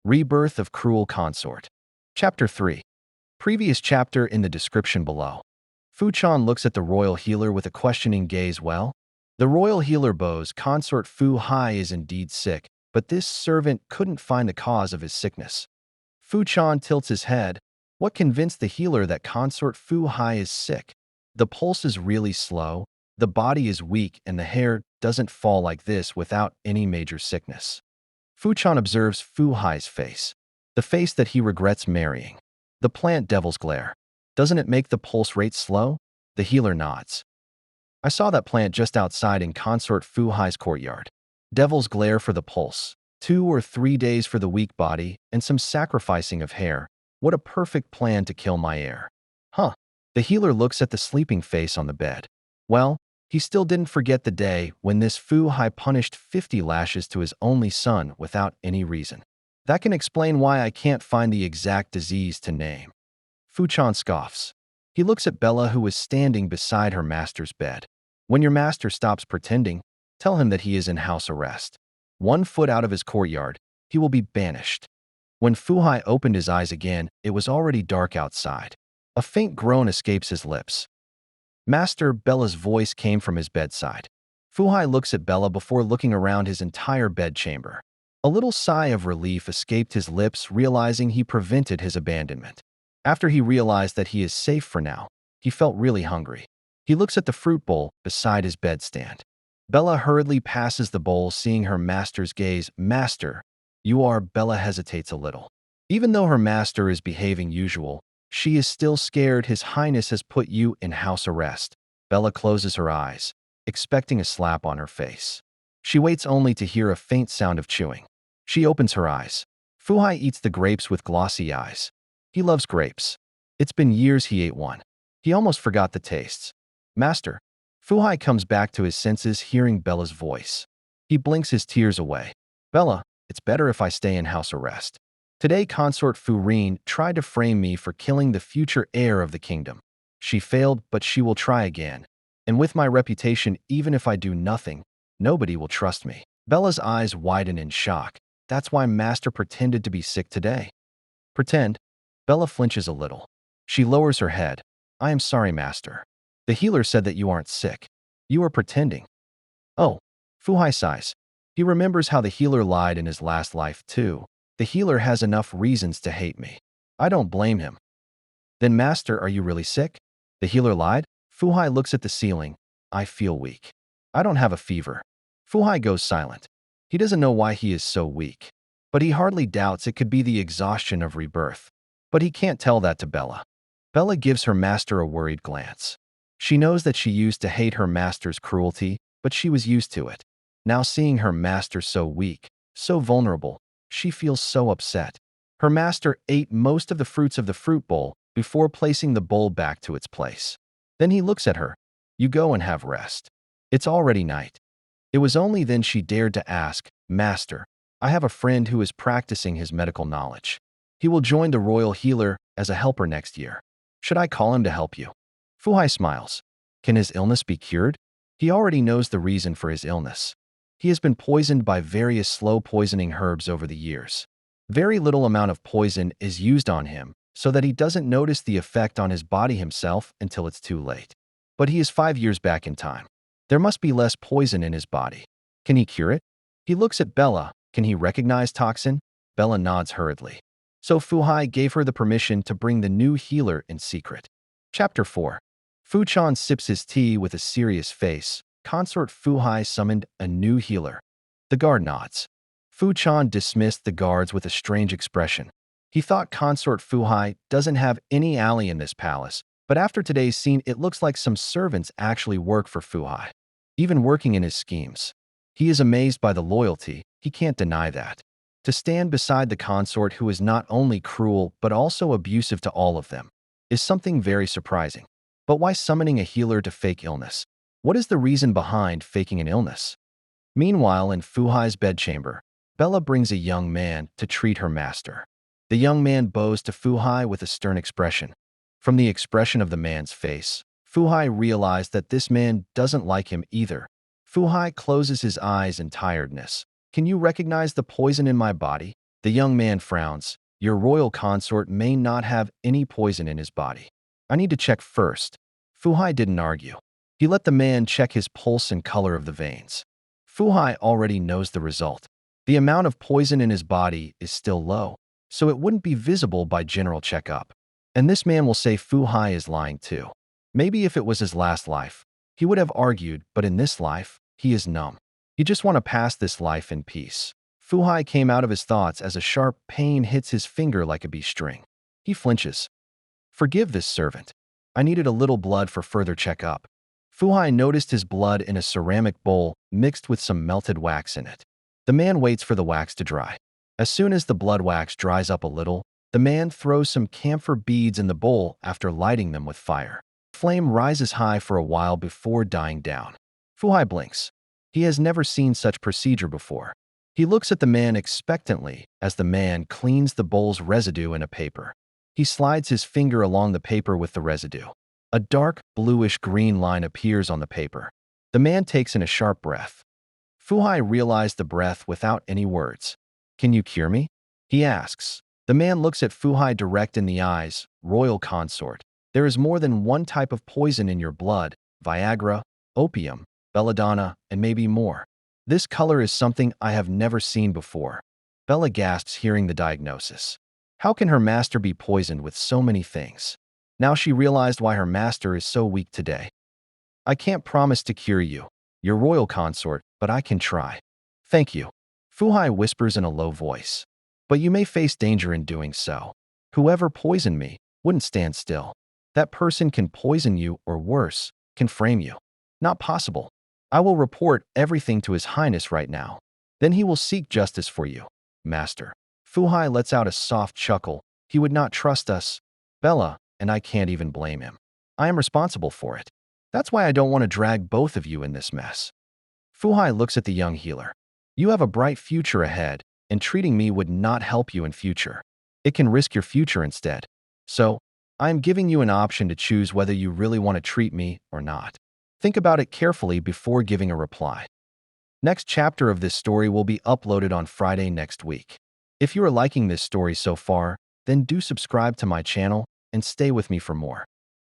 Rebirth of Cruel Consort. Chapter 3. Previous chapter in the description below. Fu-chan looks at the royal healer with a questioning gaze. Well, the royal healer bows consort Fu-hai is indeed sick, but this servant couldn't find the cause of his sickness. Fu-chan tilts his head. What convinced the healer that consort Fu-hai is sick? The pulse is really slow, the body is weak, and the hair doesn't fall like this without any major sickness. Fu-chan observes Fu-hai's face, the face that he regrets marrying. The plant devil's glare. Doesn't it make the pulse rate slow? The healer nods. I saw that plant just outside in consort Fu-hai's courtyard. Devil's glare for the pulse, 2 or 3 days for the weak body, and some sacrificing of hair. What a perfect plan to kill my heir. Huh. The healer looks at the sleeping face on the bed. Well, he still didn't forget the day when this Fu-hai punished 50 lashes to his only son without any reason. That can explain why I can't find the exact disease to name. Fu-chan scoffs. He looks at Bella, who is standing beside her master's bed. When your master stops pretending, tell him that he is in house arrest. 1 foot out of his courtyard, he will be banished. When Fu-hai opened his eyes again, it was already dark outside. A faint groan escapes his lips. Master, Bella's voice came from his bedside. Fu-hai looks at Bella before looking around his entire bedchamber. A little sigh of relief escaped his lips, realizing he prevented his abandonment. After he realized that he is safe for now, he felt really hungry. He looks at the fruit bowl beside his bedstand. Bella hurriedly passes the bowl, seeing her master's gaze. Master, you are. Bella hesitates a little. Even though her master is behaving usual, she is still scared. His Highness has put you in house arrest. Bella closes her eyes, expecting a slap on her face. She waits only to hear a faint sound of chewing. She opens her eyes. Fu-hai eats the grapes with glossy eyes. He loves grapes. It's been years he ate one. He almost forgot the tastes. Master. Fu-hai comes back to his senses, hearing Bella's voice. He blinks his tears away. Bella, it's better if I stay in house arrest. Today consort Fu-rin tried to frame me for killing the future heir of the kingdom. She failed, but she will try again. And with my reputation, even if I do nothing, nobody will trust me. Bella's eyes widen in shock. That's why Master pretended to be sick today. Pretend? Bella flinches a little. She lowers her head. I am sorry, Master. The healer said that you aren't sick. You are pretending. Oh. Fu-hai sighs. He remembers how the healer lied in his last life too. The healer has enough reasons to hate me. I don't blame him. Then, Master, are you really sick? The healer lied? Fu-hai looks at the ceiling. I feel weak. I don't have a fever. Fu-hai goes silent. He doesn't know why he is so weak. But he hardly doubts it could be the exhaustion of rebirth. But he can't tell that to Bella. Bella gives her master a worried glance. She knows that she used to hate her master's cruelty, but she was used to it. Now seeing her master so weak, so vulnerable, she feels so upset. Her master ate most of the fruits of the fruit bowl before placing the bowl back to its place. Then he looks at her. You go and have rest. It's already night. It was only then she dared to ask, Master, I have a friend who is practicing his medical knowledge. He will join the royal healer as a helper next year. Should I call him to help you? Fu-hai smiles. Can his illness be cured? He already knows the reason for his illness. He has been poisoned by various slow poisoning herbs over the years. Very little amount of poison is used on him, so that he doesn't notice the effect on his body himself until it's too late. But he is 5 years back in time. There must be less poison in his body. Can he cure it? He looks at Bella. Can he recognize toxin? Bella nods hurriedly. So Fu-hai gave her the permission to bring the new healer in secret. Chapter 4. Fu-chan sips his tea with a serious face. Consort Fu-hai summoned a new healer. The guard nods. Fu-chan dismissed the guards with a strange expression. He thought consort Fu-hai doesn't have any ally in this palace, but after today's scene it looks like some servants actually work for Fu-hai, even working in his schemes. He is amazed by the loyalty, he can't deny that. To stand beside the consort who is not only cruel but also abusive to all of them is something very surprising. But why summoning a healer to fake illness? What is the reason behind faking an illness? Meanwhile, in Fu-hai's bedchamber, Bella brings a young man to treat her master. The young man bows to Fu-hai with a stern expression. From the expression of the man's face, Fu-hai realized that this man doesn't like him either. Fu-hai closes his eyes in tiredness. Can you recognize the poison in my body? The young man frowns. Your royal consort may not have any poison in his body. I need to check first. Fuhai didn't argue. He let the man check his pulse and color of the veins. Fuhai already knows the result. The amount of poison in his body is still low, so it wouldn't be visible by general checkup. And this man will say Fuhai is lying too. Maybe if it was his last life, he would have argued, but in this life, he is numb. He just want to pass this life in peace. Fuhai came out of his thoughts as a sharp pain hits his finger like a bee string. He flinches. Forgive this servant. I needed a little blood for further checkup. Fuhai noticed his blood in a ceramic bowl mixed with some melted wax in it. The man waits for the wax to dry. As soon as the blood wax dries up a little, the man throws some camphor beads in the bowl after lighting them with fire. The flame rises high for a while before dying down. Fuhai blinks. He has never seen such procedure before. He looks at the man expectantly as the man cleans the bowl's residue in a paper. He slides his finger along the paper with the residue. A dark, bluish-green line appears on the paper. The man takes in a sharp breath. Fuhai realized the breath without any words. Can you cure me? He asks. The man looks at Fuhai direct in the eyes. Royal consort. There is more than one type of poison in your blood: Viagra, opium, belladonna, and maybe more. This color is something I have never seen before. Bella gasps hearing the diagnosis. How can her master be poisoned with so many things? Now she realized why her master is so weak today. I can't promise to cure you, your royal consort, but I can try. Thank you. Fuhai whispers in a low voice. But you may face danger in doing so. Whoever poisoned me wouldn't stand still. That person can poison you or worse, can frame you. Not possible. I will report everything to His Highness right now. Then he will seek justice for you, Master. Fuhai lets out a soft chuckle. He would not trust us, Bella, and I can't even blame him. I am responsible for it. That's why I don't want to drag both of you in this mess. Fuhai looks at the young healer. You have a bright future ahead, and treating me would not help you in future. It can risk your future instead. So, I am giving you an option to choose whether you really want to treat me or not. Think about it carefully before giving a reply. Next chapter of this story will be uploaded on Friday next week. If you are liking this story so far, then do subscribe to my channel and stay with me for more.